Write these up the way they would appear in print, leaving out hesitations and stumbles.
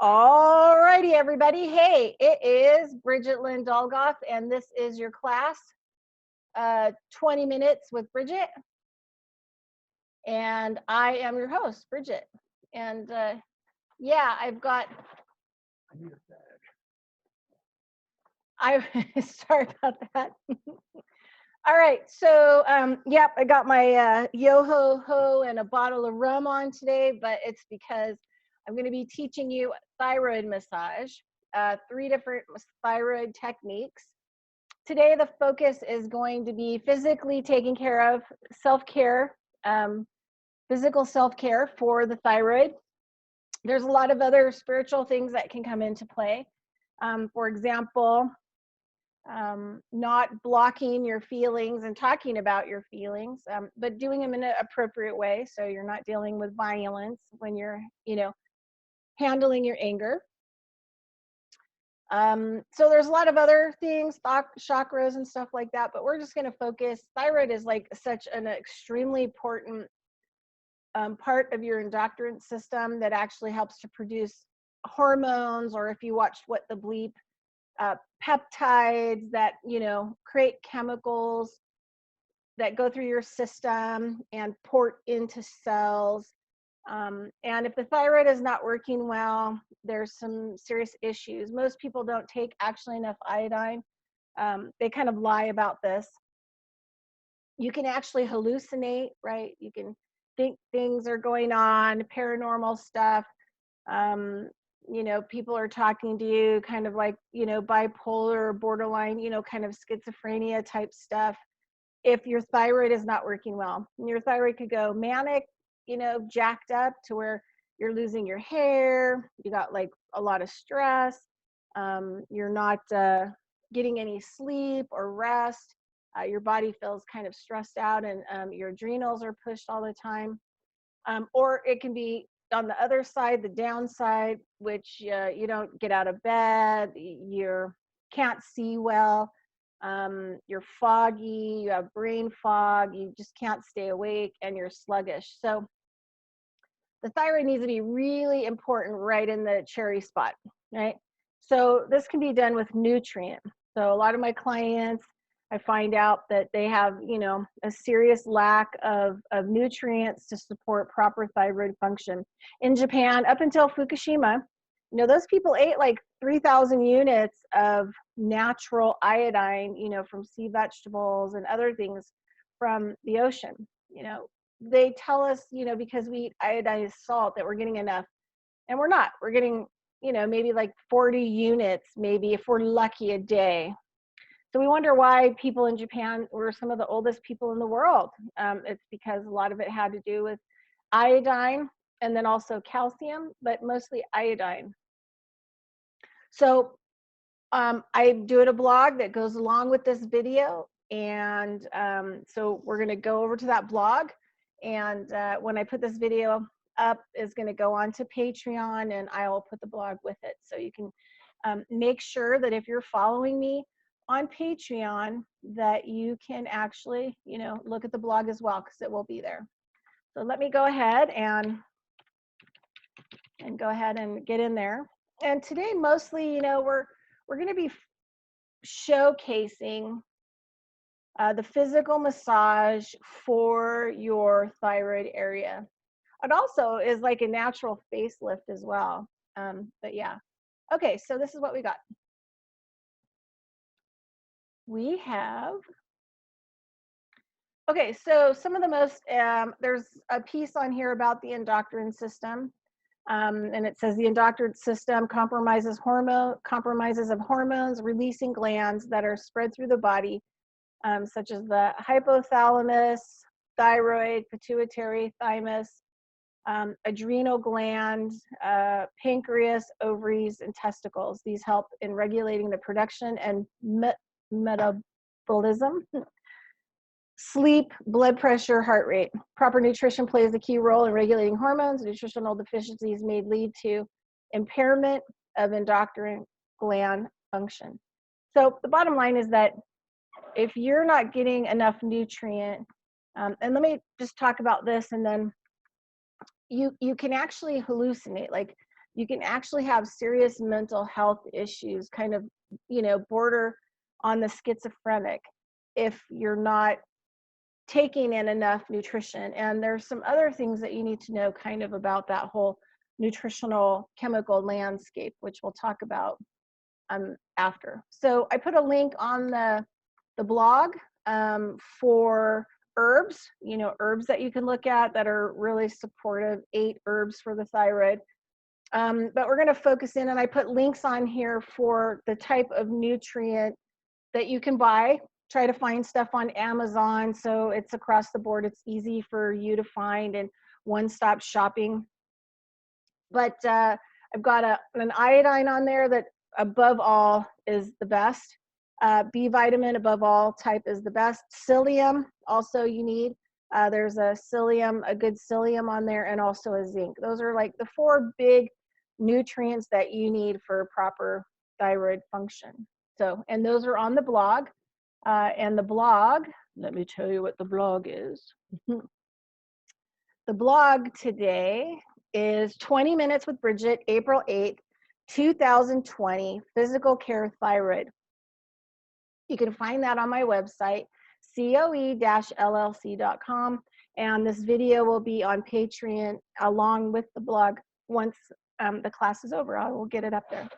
All righty, everybody. Hey, it is Bridgette Lynn Dolgoff, and this is your class, 20 Minutes with Bridgette. And I am your host, Bridgette. And yeah, I've got. I sorry about that. All right, so yep, I got my yo-ho-ho and a bottle of rum on today, but it's because I'm going to be teaching you thyroid massage, 3 different thyroid techniques. Today, the focus is going to be physically taking care of self-care, physical self-care for the thyroid. There's a lot of other spiritual things that can come into play. For example, not blocking your feelings and talking about your feelings, but doing them in an appropriate way, so you're not dealing with violence when you're, handling your anger. So there's a lot of other things, chakras and stuff like that, but we're just going to focus. Thyroid is like such an extremely important part of your endocrine system that actually helps to produce hormones, or if you watched What the Bleep, peptides that, create chemicals that go through your system and port into cells. And if the thyroid is not working well, there's some serious issues. Most people don't take actually enough iodine. They kind of lie about this. You can actually hallucinate, right? You can think things are going on, paranormal stuff. People are talking to you kind of like, bipolar, borderline, kind of schizophrenia type stuff. If your thyroid is not working well, and your thyroid could go manic, jacked up to where you're losing your hair, you got like a lot of stress, you're not getting any sleep or rest, your body feels kind of stressed out, and your adrenals are pushed all the time. Or it can be on the other side, the downside, which you don't get out of bed, you can't see well, you're foggy, you have brain fog, you just can't stay awake, and you're sluggish. So the thyroid needs to be really important right in the cherry spot, right? So this can be done with nutrient. So a lot of my clients, I find out that they have, a serious lack of nutrients to support proper thyroid function. In Japan, up until Fukushima, those people ate like 3,000 units of natural iodine, from sea vegetables and other things from the ocean. They tell us, because we eat iodized salt, that we're getting enough, and we're not. We're getting, maybe like 40 units, maybe if we're lucky, a day. So we wonder why people in Japan were some of the oldest people in the world. It's because a lot of it had to do with iodine, and then also calcium, but mostly iodine. So I do a blog that goes along with this video, and so we're going to go over to that blog, and when I put this video up, is going to go on to Patreon, and I will put the blog with it. So you can make sure that if you're following me on Patreon, that you can actually, look at the blog as well, because it will be there. So let me go ahead and go ahead and get in there. And today, mostly, we're going to be showcasing the physical massage for your thyroid area. It also is like a natural facelift as well. But yeah. Okay, so this is what we got. We have, okay, so some of the most, there's a piece on here about the endocrine system. And it says the endocrine system compromises of hormones releasing glands that are spread through the body, such as the hypothalamus, thyroid, pituitary, thymus, adrenal gland, pancreas, ovaries, and testicles. These help in regulating the production and metabolism, sleep, blood pressure, heart rate. Proper nutrition plays a key role in regulating hormones. Nutritional deficiencies may lead to impairment of endocrine gland function. So the bottom line is that if you're not getting enough nutrient, and let me just talk about this, and then you can actually hallucinate. Like, you can actually have serious mental health issues, kind of, border on the schizophrenic if you're not taking in enough nutrition. And there's some other things that you need to know kind of about that whole nutritional chemical landscape, which we'll talk about after. So I put a link on the blog for herbs, herbs that you can look at that are really supportive, 8 herbs for the thyroid. But we're going to focus in, and I put links on here for the type of nutrient that you can buy. Try to find stuff on Amazon so it's across the board. It's easy for you to find and one-stop shopping. But I've got an iodine on there that above all is the best. B vitamin above all type is the best. Psyllium also you need. There's a good psyllium on there, and also a zinc. Those are like the 4 big nutrients that you need for proper thyroid function. So, and those are on the blog. And the blog, let me tell you what the blog is. The blog today is 20 Minutes with Bridgette, April 8th, 2020, Physical Care Thyroid. You can find that on my website, coe-llc.com. And this video will be on Patreon along with the blog once the class is over. I will get it up there.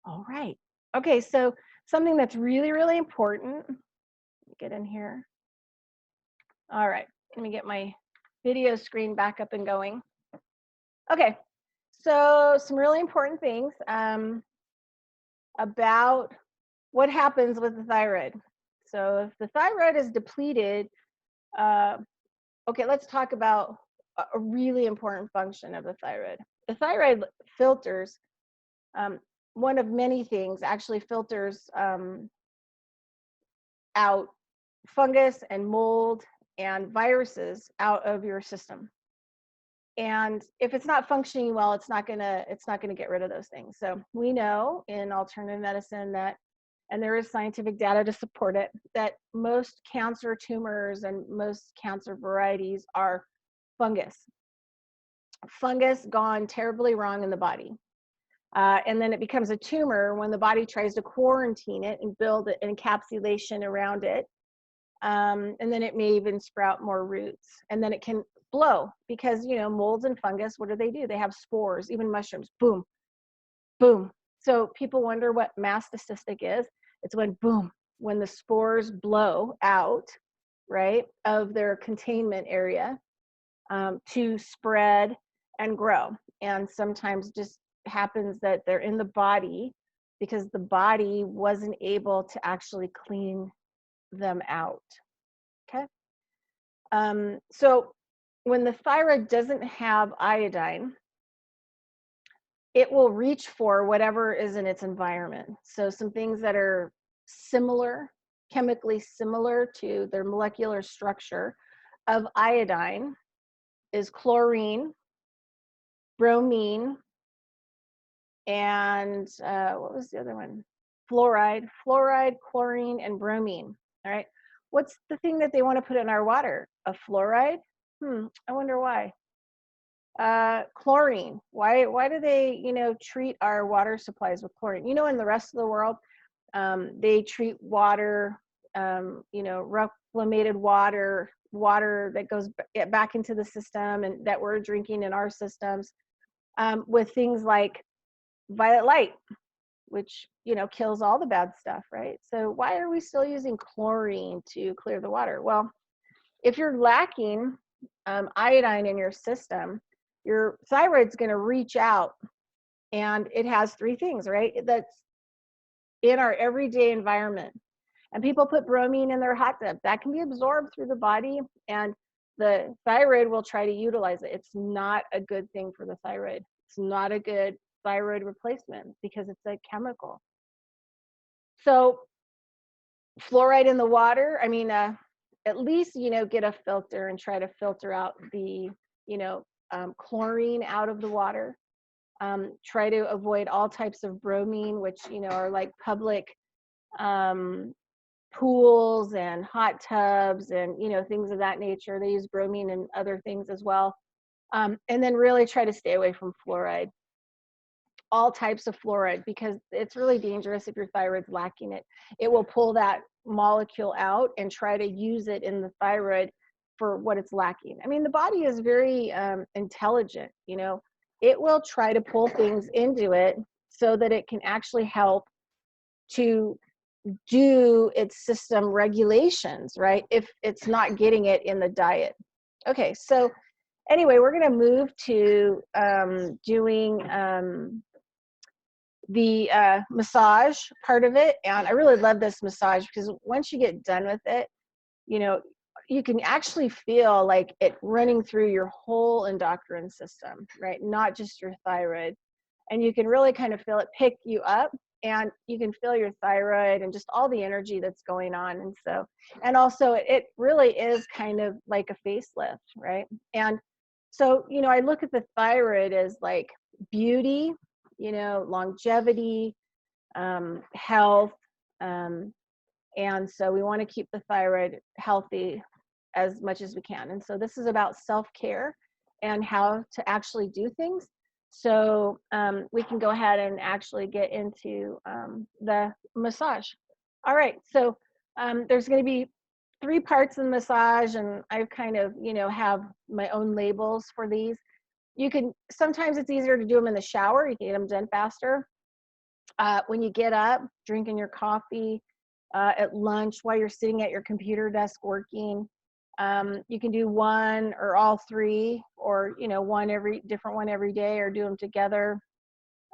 All right. Okay, so something that's really, really important. Get in here. All right, let me get my video screen back up and going. Okay, so some really important things about what happens with the thyroid. So if the thyroid is depleted, okay, let's talk about a really important function of the thyroid. The thyroid filters, one of many things, actually filters out fungus and mold and viruses out of your system. And if it's not functioning well, it's not gonna get rid of those things. So we know in alternative medicine that, and there is scientific data to support it, that most cancer tumors and most cancer varieties are fungus. Fungus gone terribly wrong in the body. And then it becomes a tumor when the body tries to quarantine it and build an encapsulation around it. And then it may even sprout more roots. And then it can blow because, molds and fungus, what do? They have spores, even mushrooms, boom, boom. So people wonder what mastocystic is. It's when, boom, when the spores blow out, right, of their containment area to spread and grow. And sometimes just happens that they're in the body because the body wasn't able to actually clean them out. Okay. So when the thyroid doesn't have iodine, it will reach for whatever is in its environment. So some things that are similar, chemically similar to their molecular structure of iodine is chlorine, bromine, and what was the other one? Fluoride, chlorine, and bromine. All right. What's the thing that they want to put in our water? A fluoride? I wonder why. Chlorine. Why do they, treat our water supplies with chlorine? In the rest of the world, they treat water, reclamated water that goes back into the system and that we're drinking in our systems with things like violet light, which, kills all the bad stuff, right? So why are we still using chlorine to clear the water? Well, if you're lacking iodine in your system, your thyroid's going to reach out, and it has 3 things, right? That's in our everyday environment. And people put bromine in their hot tub. That can be absorbed through the body, and the thyroid will try to utilize it. It's not a good thing for the thyroid. It's not a good thyroid replacement because it's a chemical. So fluoride in the water, at least, get a filter and try to filter out the, chlorine out of the water. Try to avoid all types of bromine, which, are like public pools and hot tubs and, things of that nature. They use bromine and other things as well. And then really try to stay away from fluoride, all types of fluoride, because it's really dangerous if your thyroid's lacking it. It will pull that molecule out and try to use it in the thyroid for what it's lacking. I mean, the body is very intelligent, you know. It will try to pull things into it so that it can actually help to do its system regulations, right? If it's not getting it in the diet. Okay, so anyway, we're going to move to doing the massage part of it. And I really love this massage because once you get done with it, you know, you can actually feel like it running through your whole endocrine system, right? Not just your thyroid. And you can really kind of feel it pick you up, and you can feel your thyroid and just all the energy that's going on. And so, and also it really is kind of like a facelift, right? And so, you know, I look at the thyroid as like beauty, you know, longevity, health, and so we want to keep the thyroid healthy as much as we can. And so this is about self-care and how to actually do things. So we can go ahead and actually get into the massage. All right, so there's going to be 3 parts in the massage, and I've kind of, you know, have my own labels for these. You can, sometimes it's easier to do them in the shower. You can get them done faster. When you get up, drinking your coffee, at lunch, while you're sitting at your computer desk working. You can do 1 or all 3, or, you know, different one every day, or do them together.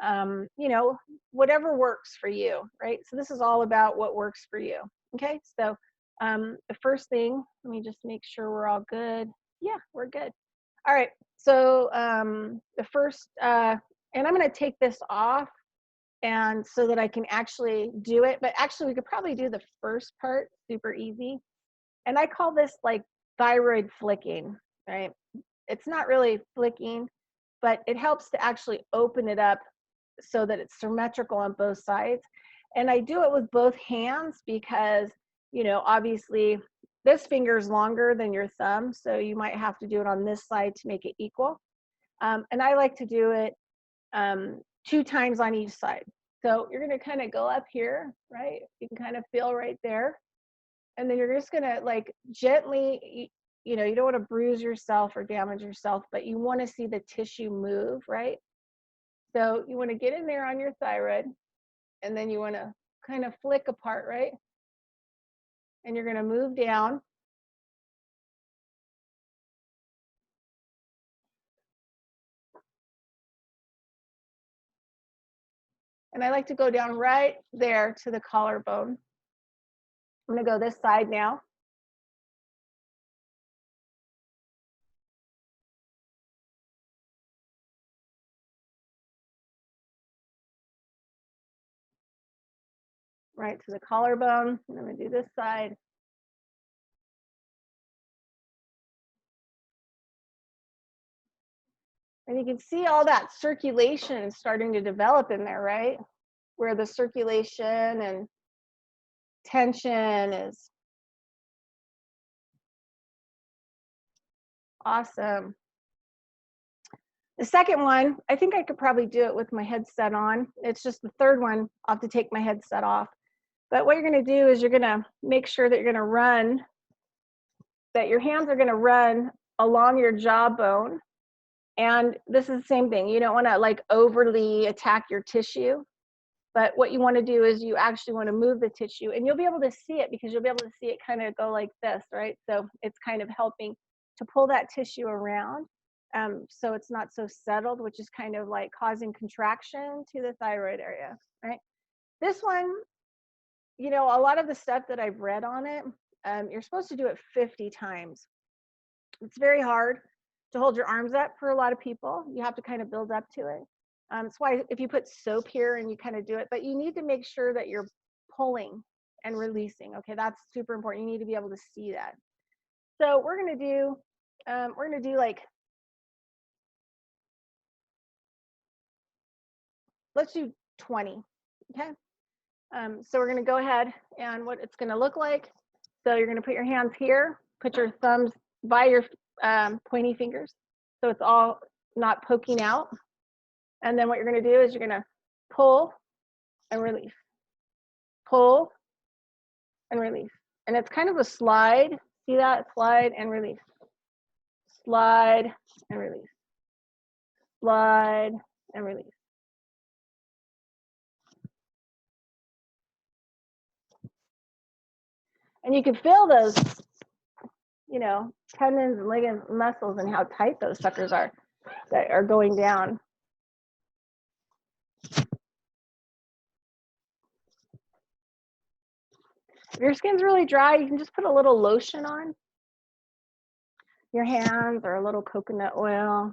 You know, whatever works for you, right? So this is all about what works for you. Okay, so the first thing, let me just make sure we're all good. Yeah, we're good. All right, so the first, and I'm going to take this off, and so that I can actually do it. But actually, we could probably do the first part super easy. And I call this like thyroid flicking, right? It's not really flicking, but it helps to actually open it up so that it's symmetrical on both sides. And I do it with both hands because, you know, obviously this finger is longer than your thumb, so you might have to do it on this side to make it equal. And I like to do it 2 times on each side. So you're going to kind of go up here, right? You can kind of feel right there. And then you're just going to like gently, you know, you don't want to bruise yourself or damage yourself, but you want to see the tissue move, right? So you want to get in there on your thyroid, and then you want to kind of flick apart, right? And you're going to move down. And I like to go down right there to the collarbone. I'm going to go this side now. Right to the collarbone. And I'm going to do this side. And you can see all that circulation starting to develop in there, right? Where the circulation and tension is. Awesome. The second one, I think I could probably do it with my headset on. It's just the third one, I'll have to take my headset off. But what you're going to do is you're going to make sure that you're going to run, that your hands are going to run along your jawbone. And this is the same thing. You don't want to like overly attack your tissue. But what you want to do is you actually want to move the tissue, and you'll be able to see it because you'll be able to see it kind of go like this, right? So it's kind of helping to pull that tissue around, so it's not so settled, which is kind of like causing contraction to the thyroid area, right? This one, you know, a lot of the stuff that I've read on it, you're supposed to do it 50 times. It's very hard to hold your arms up for a lot of people. You have to kind of build up to it. That's why if you put soap here and you kind of do it, but you need to make sure that you're pulling and releasing. Okay, that's super important. You need to be able to see that. So we're gonna do like, let's do 20. Okay. So we're gonna go ahead, and what it's gonna look like. So you're gonna put your hands here, put your thumbs by your pointy fingers. so it's all not poking out. And then what you're going to do is you're going to pull and release, pull and release. And it's kind of a slide. See that? Slide and release. Slide and release. Slide and release. And you can feel those, you know, tendons and ligaments, muscles, and how tight those suckers are that are going down. If your skin's really dry, you can just put a little lotion on your hands or a little coconut oil.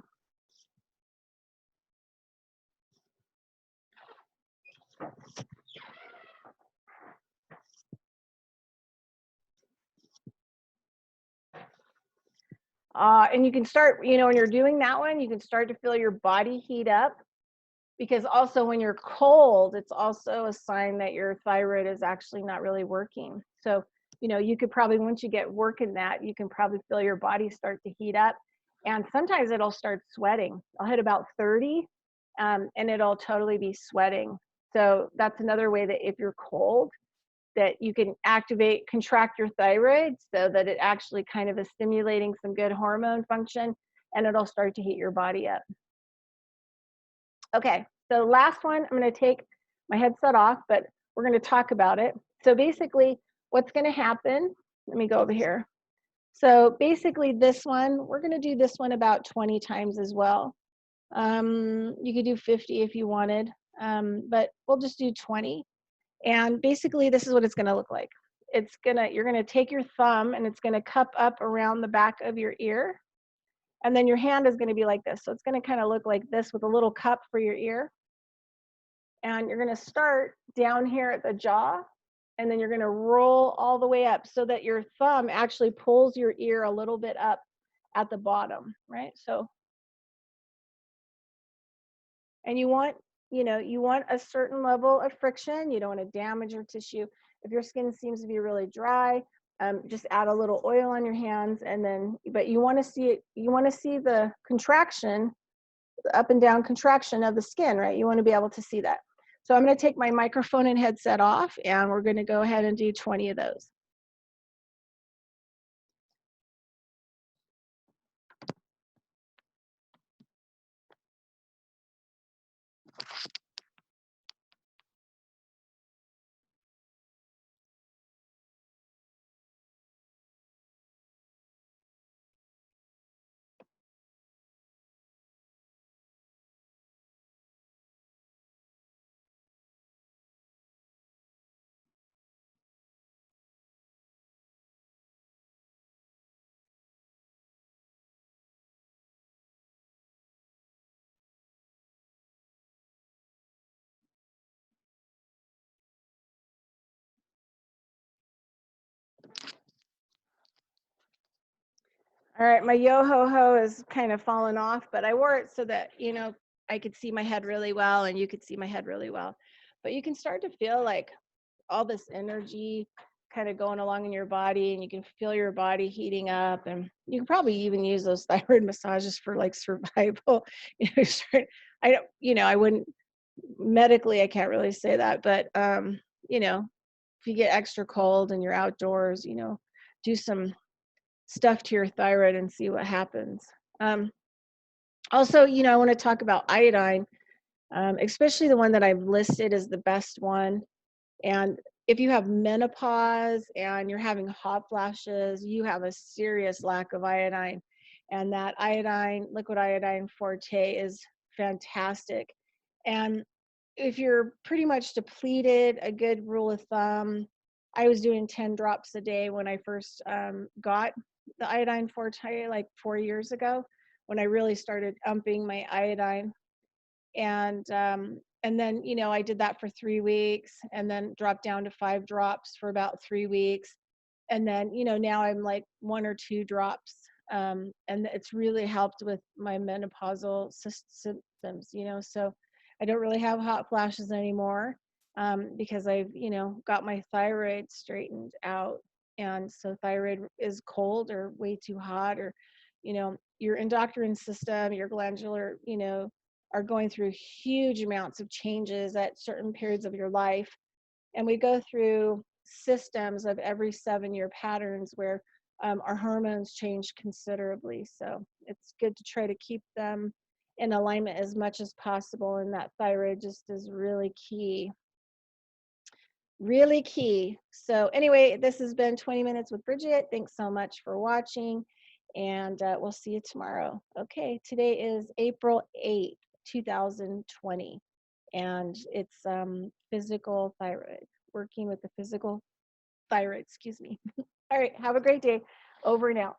And you can start, you know, when you're doing that one, you can start to feel your body heat up, because also when you're cold, it's also a sign that your thyroid is actually not really working. So, you know, you could probably, once you get working that, you can probably feel your body start to heat up. And sometimes it'll start sweating. I'll hit about 30 and it'll totally be sweating. So that's another way that if you're cold, that you can activate, contract your thyroid so that it actually kind of is stimulating some good hormone function, and it'll start to heat your body up. Okay, so last one, I'm going to take my headset off, but we're going to talk about it. So basically, what's going to happen, let me go over here. So basically this one, we're going to do this one about 20 times as well. You could do 50 if you wanted, but we'll just do 20. And basically this is what it's going to look like. You're going to take your thumb and it's going to cup up around the back of your ear. And then your hand is going to be like this. So it's going to kind of look like this with a little cup for your ear. And you're going to start down here at the jaw. And then you're going to roll all the way up so that your thumb actually pulls your ear a little bit up at the bottom, right? So, and you want, you know, you want a certain level of friction. You don't want to damage your tissue. If your skin seems to be really dry, just add a little oil on your hands, and then, but you want to see it, you want to see the contraction, the up and down contraction of the skin, right? You want to be able to see that. So I'm going to take my microphone and headset off, and we're going to go ahead and do 20 of those. All right, my yo-ho-ho is kind of fallen off, but I wore it so that, you know, I could see my head really well and you could see my head really well. But you can start to feel like all this energy kind of going along in your body, and you can feel your body heating up, and you can probably even use those thyroid massages for like survival. You know, I don't, you know, I wouldn't medically, I can't really say that, but you know, if you get extra cold and you're outdoors, you know, do some stuff to your thyroid and see what happens. Also, you know, I want to talk about iodine, especially the one that I've listed as the best one. And if you have menopause and you're having hot flashes, you have a serious lack of iodine. And that iodine, liquid iodine forte is fantastic. And if you're pretty much depleted, a good rule of thumb, I was doing 10 drops a day when I first got the iodine forte like 4 years ago, when I really started upping my iodine. And then, you know, I did that for 3 weeks and then dropped down to 5 drops for about 3 weeks. And then, you know, now I'm like 1 or 2 drops. And it's really helped with my menopausal symptoms, you know, so I don't really have hot flashes anymore because I've, you know, got my thyroid straightened out. And so thyroid is cold or way too hot, or, your endocrine system, your glandular, are going through huge amounts of changes at certain periods of your life. And we go through systems of every 7-year patterns where our hormones change considerably. So it's good to try to keep them in alignment as much as possible. And that thyroid just is really key. Really key. So anyway, this has been 20 Minutes with Bridgette. Thanks so much for watching, and we'll see you tomorrow. Okay, today is April 8th, 2020, and it's physical thyroid, working with the physical thyroid, excuse me. All right, have a great day. Over and out.